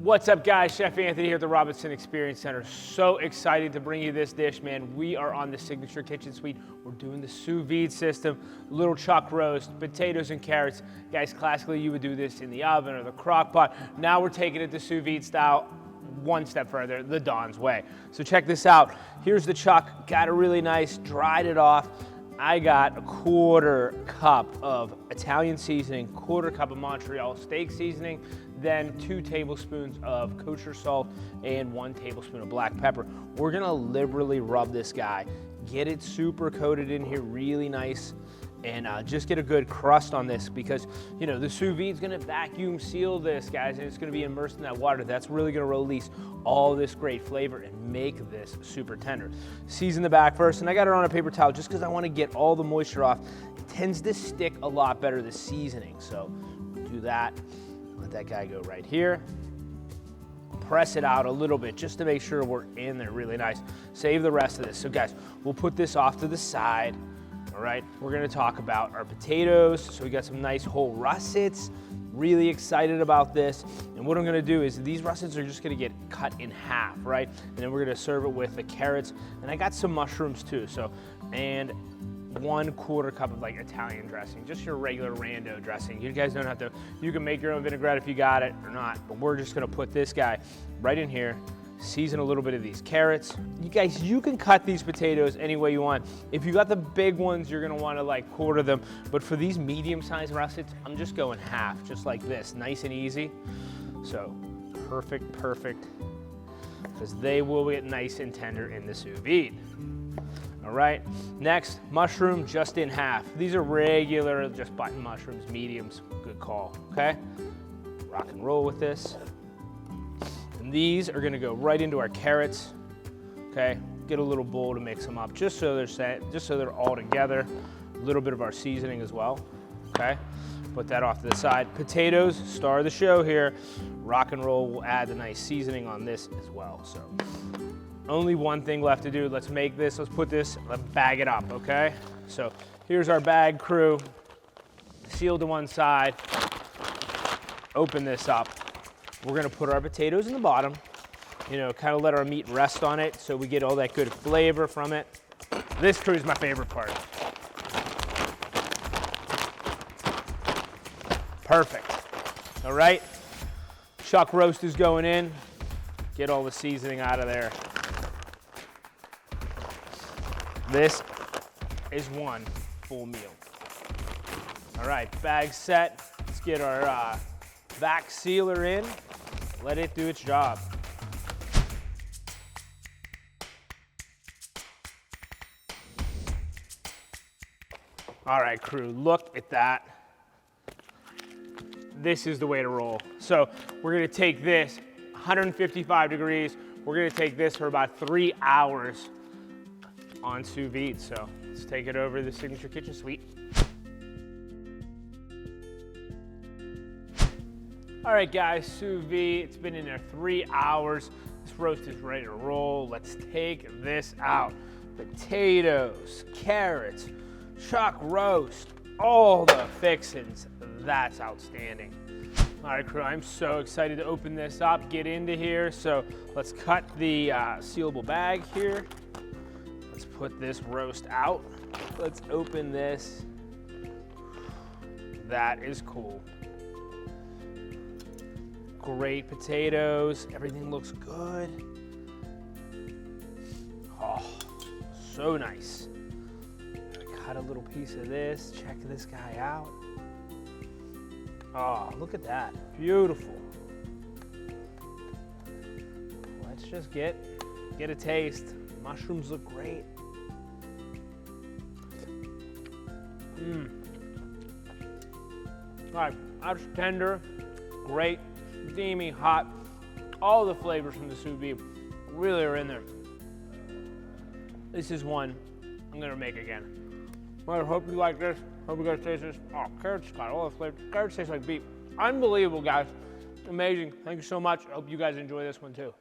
What's up, guys? Chef Anthony here at the Robinson Experience Center. So excited to bring you this dish, man. We are on the signature kitchen suite. We're doing the sous vide system, little chuck roast, potatoes and carrots. Guys, classically you would do this in the oven or the crock pot. Now we're taking it to sous vide style, one step further, the Don's way. So check this out. Here's the chuck, got it really nice, dried it off. I got a 1/4 cup of Italian seasoning, 1/4 cup of Montreal steak seasoning, then 2 tablespoons of kosher salt and 1 tablespoon of black pepper. We're gonna liberally rub this guy, get it super coated in here really nice, and just get a good crust on this because, you know, the sous vide is gonna vacuum seal this, guys, and it's gonna be immersed in that water. That's really gonna release all this great flavor and make this super tender. Season the back first, and I got it on a paper towel just because I wanna get all the moisture off. It tends to stick a lot better, the seasoning, so do that. Let that guy go right here. Press it out a little bit just to make sure we're in there really nice. Save the rest of this. So guys, we'll put this off to the side. All right, we're gonna talk about our potatoes. So we got some nice whole russets. Really excited about this. And what I'm gonna do is these russets are just gonna get cut in half, right? And then we're gonna serve it with the carrots. And I got some mushrooms too. So, and 1/4 cup of like Italian dressing, just your regular rando dressing. You guys don't have to, you can make your own vinaigrette if you got it or not, but we're just gonna put this guy right in here. Season a little bit of these carrots. You guys, you can cut these potatoes any way you want. If you got the big ones, you're gonna wanna like 1/4 them. But for these medium-sized russets, I'm just going half, just like this, nice and easy. So perfect, because they will get nice and tender in the sous vide. All right, next, mushroom just in half. These are regular, just button mushrooms, mediums, good call, okay? Rock and roll with this. And these are gonna go right into our carrots, okay? Get a little bowl to mix them up, just so they're set, just so they're all together. A little bit of our seasoning as well, okay? Put that off to the side. Potatoes, star of the show here. Rock and roll, we'll add the nice seasoning on this as well, so. Only one thing left to do. Let's make this, let's put this, let's bag it up, okay? So here's our bag crew. Seal to one side. Open this up. We're gonna put our potatoes in the bottom, you know, kind of let our meat rest on it so we get all that good flavor from it. This crew is my favorite part. Perfect, all right? Chuck roast is going in. Get all the seasoning out of there. This is one full meal. All right, bag set. Let's get our vac sealer in. Let it do its job. All right, crew, look at that. This is the way to roll. So we're gonna take this, 155 degrees. We're gonna take this for about 3 hours on sous vide. So let's take it over to the signature kitchen suite. All right, guys, sous vide, it's been in there 3 hours. This roast is ready to roll. Let's take this out. Potatoes, carrots, chuck roast, all the fixins. That's outstanding. All right, crew, I'm so excited to open this up, get into here. So let's cut the sealable bag here. Let's put this roast out. Let's open this. That is cool. Great potatoes, everything looks good. Oh, so nice. Cut a little piece of this, check this guy out. Oh, look at that, beautiful. Let's just get a taste. Mushrooms look great. All right, that's tender, great, steamy, hot. All the flavors from the sous vide really are in there. This is one I'm gonna make again. Well, I hope you like this. Hope you guys taste this. Oh, carrots got all the flavor. Carrots taste like beef. Unbelievable, guys. Amazing. Thank you so much. I hope you guys enjoy this one too.